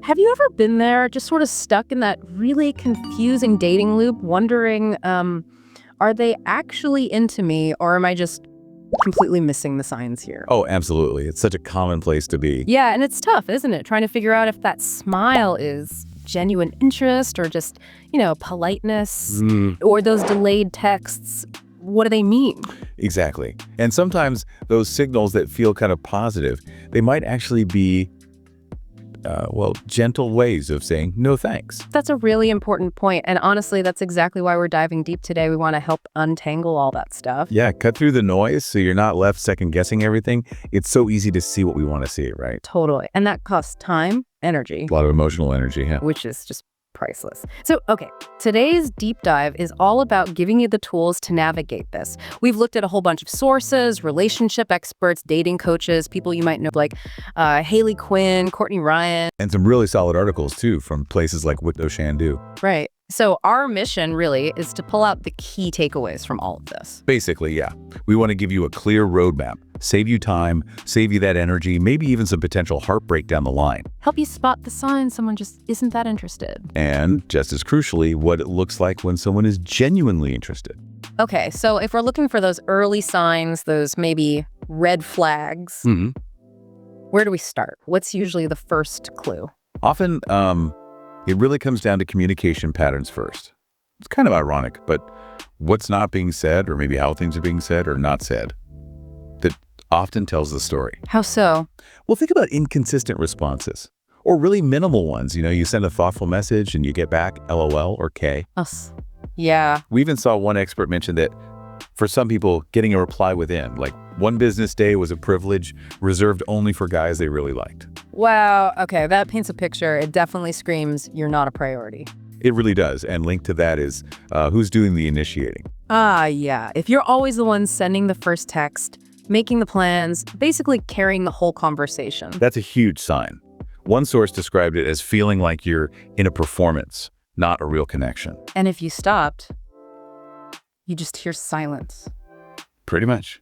Have you ever been there, just sort of stuck in that really confusing dating loop, wondering, are they actually into me, or am I just completely missing the signs here? Oh, absolutely. It's such a common place to be. Yeah, and it's tough, isn't it? Trying to figure out if that smile is genuine interest or just, politeness, or those delayed texts. What do they mean? Exactly. And sometimes those signals that feel kind of positive, they might actually be, gentle ways of saying no thanks. That's a really important point. And honestly, that's exactly why we're diving deep today. We want to help untangle all that stuff. Yeah, cut through the noise so you're not left second guessing everything. It's so easy to see what we want to see, right? Totally. And that costs time, energy, A lot of emotional energy, yeah. which is just priceless. So, okay, today's deep dive is all about giving you the tools to navigate this. We've looked at a whole bunch of sources, relationship experts, dating coaches, people you might know like Haley Quinn, Courtney Ryan. And some really solid articles, too, from places like Whitdo Shandu. Right. So our mission really is to pull out the key takeaways from all of this. Basically, yeah. We want to give you a clear roadmap, save you time, save you that energy, maybe even some potential heartbreak down the line. Help you spot the signs someone just isn't that interested. And just as crucially, what it looks like when someone is genuinely interested. Okay, so if we're looking for those early signs, those maybe red flags, where do we start? What's usually the first clue? Often, it really comes down to communication patterns first. It's kind of ironic, but what's not being said, or maybe how things are being said or not said, that often tells the story. How so? Well, think about inconsistent responses, or really minimal ones. You send a thoughtful message and you get back LOL or K. Us. Yeah. We even saw one expert mention that for some people, getting a reply within, like one business day, was a privilege reserved only for guys they really liked. Wow. Okay, that paints a picture. It definitely screams you're not a priority. It really does. And linked to that is who's doing the initiating. Yeah. If you're always the one sending the first text, making the plans, basically carrying the whole conversation. That's a huge sign. One source described it as feeling like you're in a performance, not a real connection. And if you stopped, you just hear silence. Pretty much.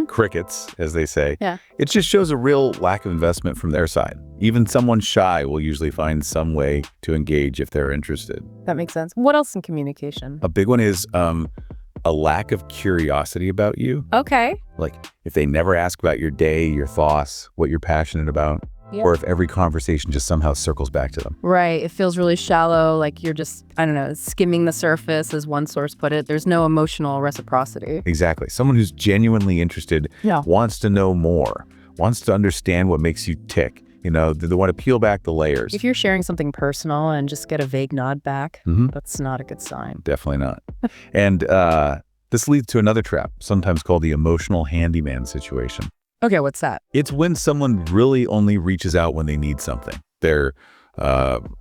Crickets, as they say. Yeah. It just shows a real lack of investment from their side. Even someone shy will usually find some way to engage if they're interested. That makes sense. What else in communication? A big one is a lack of curiosity about you. Okay. Like if they never ask about your day, your thoughts, what you're passionate about, or if every conversation just somehow circles back to them. Right. It feels really shallow, like you're just, skimming the surface, as one source put it. There's no emotional reciprocity. Exactly. Someone who's genuinely interested wants to know more, wants to understand what makes you tick. They want to peel back the layers. If you're sharing something personal and just get a vague nod back, that's not a good sign. Definitely not. And this leads to another trap, sometimes called the emotional handyman situation. Okay, what's that? It's when someone really only reaches out when they need something. They're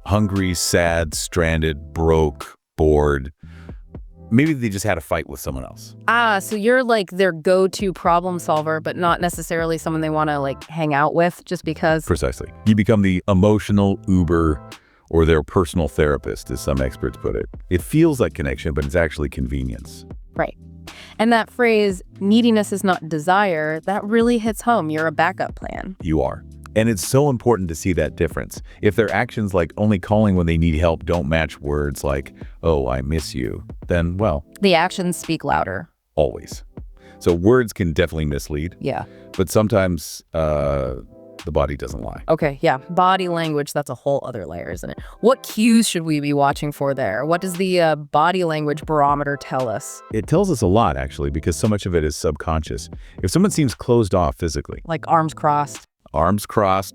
hungry, sad, stranded, broke, bored. Maybe they just had a fight with someone else. So you're like their go-to problem solver, but not necessarily someone they want to hang out with just because. Precisely. You become the emotional Uber or their personal therapist, as some experts put it. It feels like connection, but it's actually convenience. Right. And that phrase, neediness is not desire, that really hits home. You're a backup plan. You are. And it's so important to see that difference. If their actions like only calling when they need help don't match words like, oh, I miss you, then, well. The actions speak louder. Always. So words can definitely mislead. Yeah. But sometimes the body doesn't lie. Okay, yeah. Body language, that's a whole other layer, isn't it? What cues should we be watching for there? What does the body language barometer tell us? It tells us a lot, actually, because so much of it is subconscious. If someone seems closed off physically. Like arms crossed,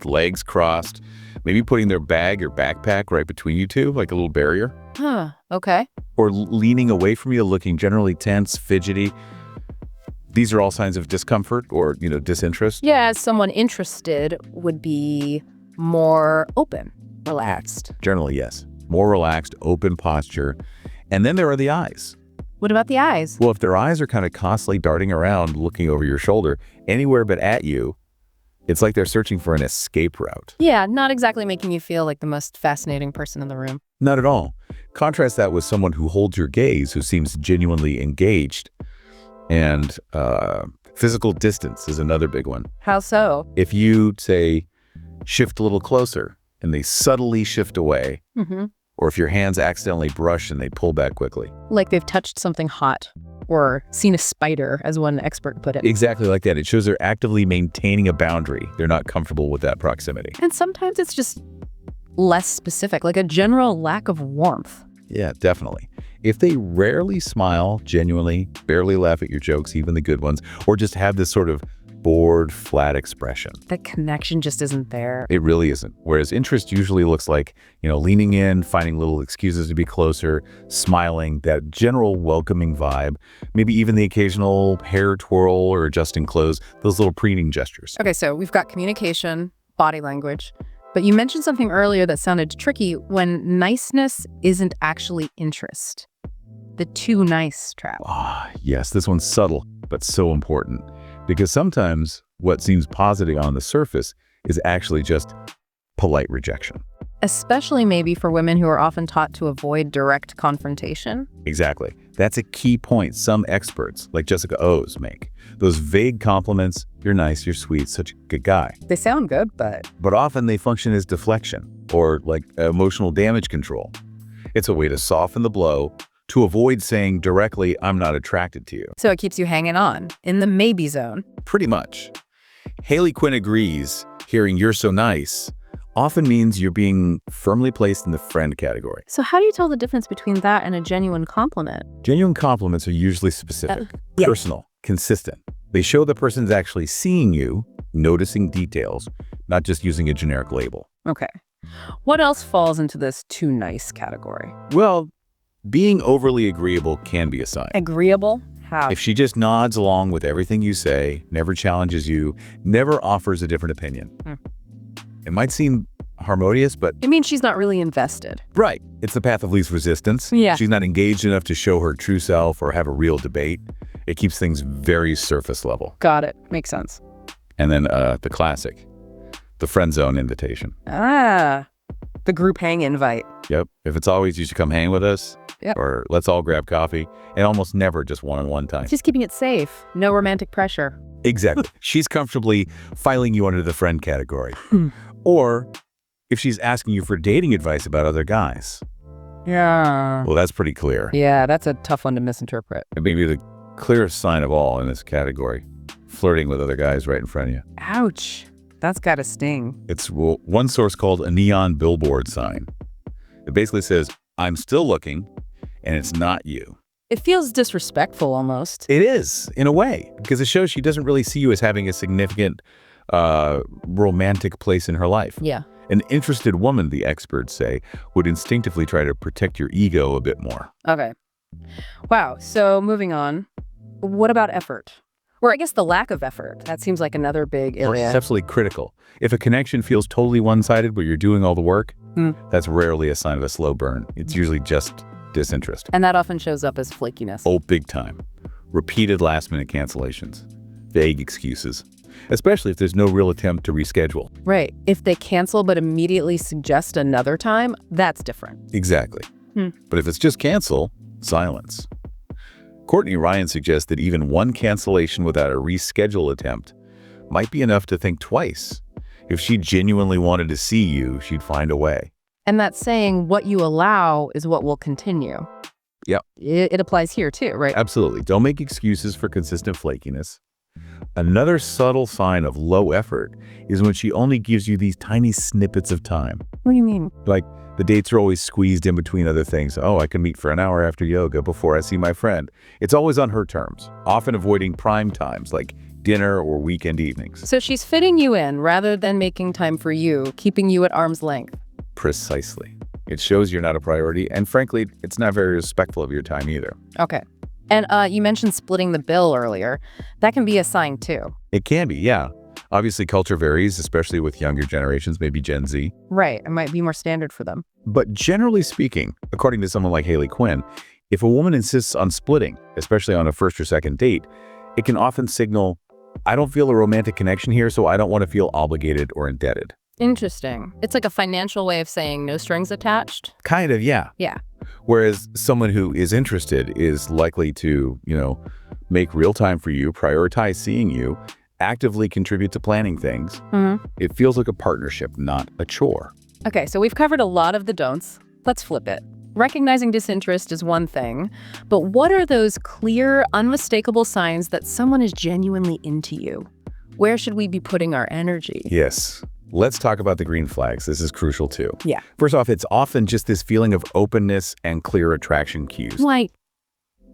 legs crossed, maybe putting their bag or backpack right between you two, like a little barrier. Okay. Or leaning away from you, looking generally tense, fidgety. These are all signs of discomfort or, disinterest. Yeah, someone interested would be more open, relaxed. Generally, yes. More relaxed, open posture. And then there are the eyes. What about the eyes? Well, if their eyes are kind of constantly darting around, looking over your shoulder, anywhere but at you, it's like they're searching for an escape route. Yeah, not exactly making you feel like the most fascinating person in the room. Not at all. Contrast that with someone who holds your gaze, who seems genuinely engaged. And physical distance is another big one. How so? If you, say, shift a little closer, and they subtly shift away, Mm-hmm. or if your hands accidentally brush and they pull back quickly. Like they've touched something hot or seen a spider, as one expert put it. Exactly like that. It shows they're actively maintaining a boundary. They're not comfortable with that proximity. And sometimes it's just less specific, like a general lack of warmth. Yeah, definitely. If they rarely smile, genuinely, barely laugh at your jokes, even the good ones, or just have this sort of bored, flat expression. That connection just isn't there. It really isn't. Whereas interest usually looks like, leaning in, finding little excuses to be closer, smiling, that general welcoming vibe, maybe even the occasional hair twirl or adjusting clothes, those little preening gestures. Okay, so we've got communication, body language, but you mentioned something earlier that sounded tricky when niceness isn't actually interest. The too nice trap. Yes, this one's subtle, but so important. Because sometimes what seems positive on the surface is actually just polite rejection. Especially maybe for women who are often taught to avoid direct confrontation. Exactly. That's a key point some experts, like Jessica O's, make. Those vague compliments, you're nice, you're sweet, such a good guy. They sound good, but often they function as deflection or like emotional damage control. It's a way to soften the blow, to avoid saying directly, I'm not attracted to you. so it keeps you hanging on in the maybe zone. Pretty much. Haley Quinn agrees, hearing you're so nice often means you're being firmly placed in the friend category. So how do you tell the difference between that and a genuine compliment? Genuine compliments are usually specific, yeah. personal, consistent. They show the person's actually seeing you, noticing details, not just using a generic label. Okay. What else falls into this too nice category? Well, being overly agreeable can be a sign. Agreeable? How? If she just nods along with everything you say, never challenges you, never offers a different opinion. It might seem harmonious, but It means she's not really invested. right, it's the path of least resistance. Yeah. She's not engaged enough to show her true self or have a real debate. It keeps things very surface level. Got it. Makes sense. And then the classic, the friend zone invitation. The group hang invite. Yep. If it's always you should come hang with us, Yep. or let's all grab coffee, and almost never just one-on-one time. Just keeping it safe. No romantic pressure. Exactly. She's comfortably filing you under the friend category. Or if she's asking you for dating advice about other guys. Yeah. Well, that's pretty clear. Yeah, that's a tough one to misinterpret. It may be the clearest sign of all in this category. Flirting with other guys right in front of you. Ouch. That's gotta sting. It's one source called a neon billboard sign. It basically says, I'm still looking, and it's not you. It feels disrespectful almost. It is, in a way, because it shows she doesn't really see you as having a significant romantic place in her life. Yeah. An interested woman, the experts say, would instinctively try to protect your ego a bit more. Okay. Wow. So moving on. What about effort? Or I guess the lack of effort. That seems like another big area. It's absolutely critical. If a connection feels totally one-sided where you're doing all the work, that's rarely a sign of a slow burn. It's usually just disinterest. And that often shows up as flakiness. Oh, big time. Repeated last-minute cancellations. Vague excuses. Especially if there's no real attempt to reschedule. Right. If they cancel but immediately suggest another time, that's different. Exactly. But if it's just cancel, silence. Courtney Ryan suggests that even one cancellation without a reschedule attempt might be enough to think twice. If she genuinely wanted to see you, she'd find a way. And that's saying what you allow is what will continue. Yep. It applies here too, right? Absolutely. Don't make excuses for consistent flakiness. Another subtle sign of low effort is when she only gives you these tiny snippets of time. What do you mean? Like, the dates are always squeezed in between other things. Oh, I can meet for an hour after yoga before I see my friend. It's always on her terms, often avoiding prime times like dinner or weekend evenings. So she's fitting you in rather than making time for you, keeping you at arm's length. Precisely. It shows you're not a priority, and frankly, it's not very respectful of your time either. Okay. And you mentioned splitting the bill earlier. That can be a sign too. It can be, yeah. Obviously, culture varies, especially with younger generations, maybe Gen Z. Right. It might be more standard for them. But generally speaking, according to someone like Haley Quinn, if a woman insists on splitting, especially on a first or second date, it can often signal, I don't feel a romantic connection here, so I don't want to feel obligated or indebted. Interesting. It's like a financial way of saying no strings attached. Kind of, yeah. Yeah. Whereas someone who is interested is likely to, make real time for you, prioritize seeing you, actively contribute to planning things. It feels like a partnership, not a chore. Okay, so we've covered a lot of the don'ts. Let's flip it. Recognizing disinterest is one thing, but what are those clear, unmistakable signs that someone is genuinely into you? Where should we be putting our energy? Yes. Let's talk about the green flags. This is crucial too. Yeah. First off, it's often just this feeling of openness and clear attraction cues. Like,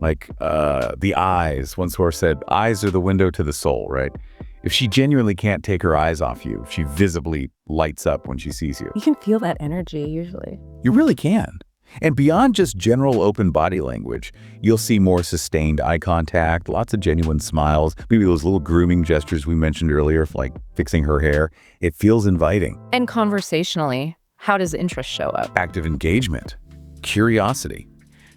The eyes. One source said, eyes are the window to the soul, right? If she genuinely can't take her eyes off you, if she visibly lights up when she sees you. you can feel that energy usually. You really can. And beyond just general open body language, you'll see more sustained eye contact, lots of genuine smiles, maybe those little grooming gestures we mentioned earlier, like fixing her hair. It feels inviting. And conversationally, how does interest show up? Active engagement, curiosity.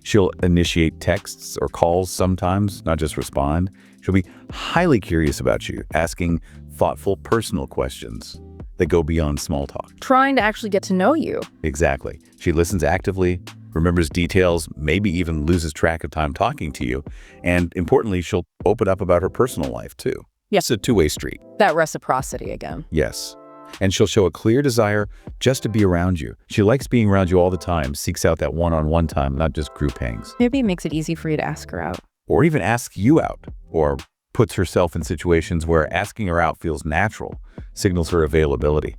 She'll initiate texts or calls sometimes, not just respond. She'll be highly curious about you, asking thoughtful, personal questions that go beyond small talk. Trying to actually get to know you. Exactly. She listens actively, remembers details, maybe even loses track of time talking to you. And importantly, she'll open up about her personal life too. Yeah. It's a two-way street. That reciprocity again. Yes. And she'll show a clear desire just to be around you. She likes being around you all the time, seeks out that one-on-one time, not just group hangs. Maybe it makes it easy for you to ask her out. Or even ask you out, or puts herself in situations where asking her out feels natural, signals her availability.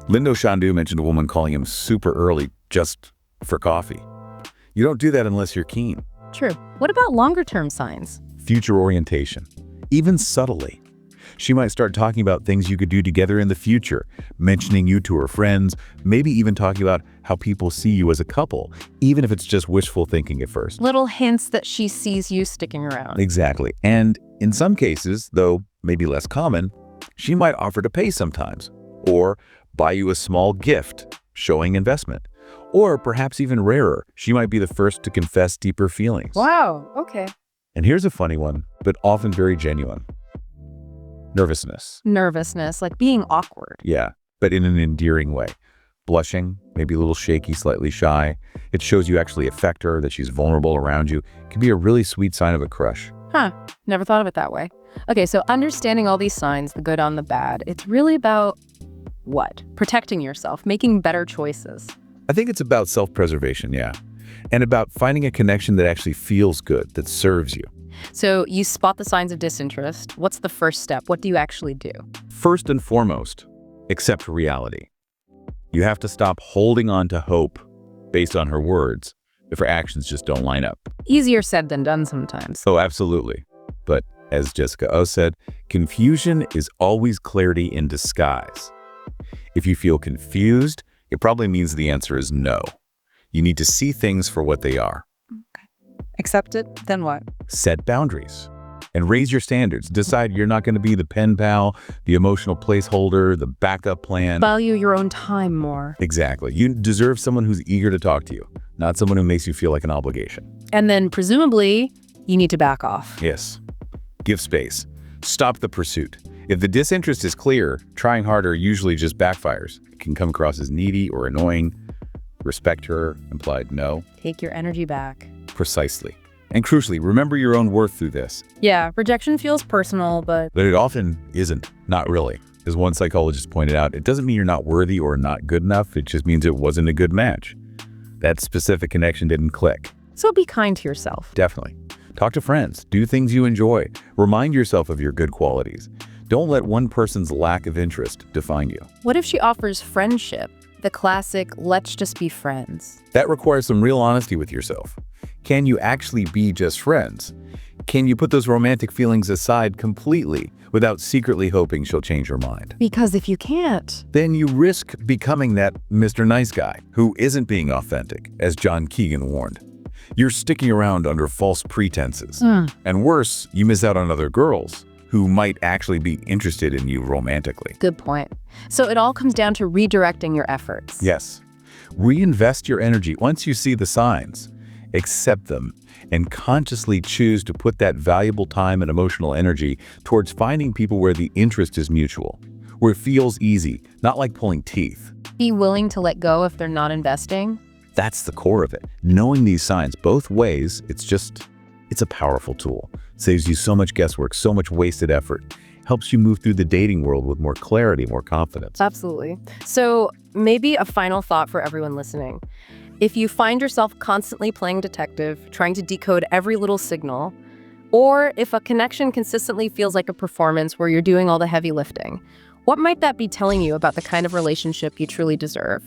Lindo Shandu mentioned a woman calling him super early just for coffee. You don't do that unless you're keen. True. What about longer-term signs? Future orientation, even subtly. She might start talking about things you could do together in the future, mentioning you to her friends, maybe even talking about how people see you as a couple, even if it's just wishful thinking at first. Little hints that she sees you sticking around. Exactly. And in some cases, though maybe less common, she might offer to pay sometimes, or buy you a small gift, showing investment. Or perhaps even rarer, she might be the first to confess deeper feelings. Wow, okay. And here's a funny one, but often very genuine. Nervousness. Nervousness, like being awkward. Yeah, but in an endearing way. Blushing, maybe a little shaky, slightly shy. It shows you actually affect her, that she's vulnerable around you. It can be a really sweet sign of a crush. Huh, never thought of it that way. Okay, so understanding all these signs, the good and the bad, it's really about what? Protecting yourself, making better choices. I think it's about self-preservation, yeah. And about finding a connection that actually feels good, that serves you. So you spot the signs of disinterest. What's the first step? What do you actually do? First and foremost, accept reality. You have to stop holding on to hope based on her words if her actions just don't line up. Easier said than done sometimes. Oh, absolutely. But as Jessica O said, confusion is always clarity in disguise. If you feel confused, it probably means the answer is no. You need to see things for what they are. Accept it, then what? Set boundaries and raise your standards. Decide you're not going to be the pen pal, the emotional placeholder, the backup plan. Value your own time more. Exactly. You deserve someone who's eager to talk to you, not someone who makes you feel like an obligation. And then presumably, you need to back off. Yes. Give space. Stop the pursuit. If the disinterest is clear, trying harder usually just backfires. It can come across as needy or annoying. Respect her, implied no. Take your energy back. Precisely. And crucially, remember your own worth through this. Yeah, rejection feels personal, but But it often isn't. Not really. As one psychologist pointed out, it doesn't mean you're not worthy or not good enough. It just means it wasn't a good match. That specific connection didn't click. so be kind to yourself. Definitely. Talk to friends. Do things you enjoy. Remind yourself of your good qualities. Don't let one person's lack of interest define you. What if she offers friendship? The classic, let's just be friends. That requires some real honesty with yourself. Can you actually be just friends? Can you put those romantic feelings aside completely without secretly hoping she'll change her mind? Because if you can't, Then you risk becoming that Mr. Nice Guy who isn't being authentic, as John Keegan warned. You're sticking around under false pretenses. And worse, you miss out on other girls who might actually be interested in you romantically. good point. So it all comes down to redirecting your efforts. Yes. Reinvest your energy once you see the signs. Accept them and consciously choose to put that valuable time and emotional energy towards finding people where the interest is mutual, where it feels easy, not like pulling teeth. Be willing to let go if they're not investing. That's the core of it. Knowing these signs both ways, it's a powerful tool. Saves you so much guesswork, so much wasted effort. helps you move through the dating world with more clarity, more confidence. Absolutely. So maybe a final thought for everyone listening. If you find yourself constantly playing detective, trying to decode every little signal, or if a connection consistently feels like a performance where you're doing all the heavy lifting, what might that be telling you about the kind of relationship you truly deserve?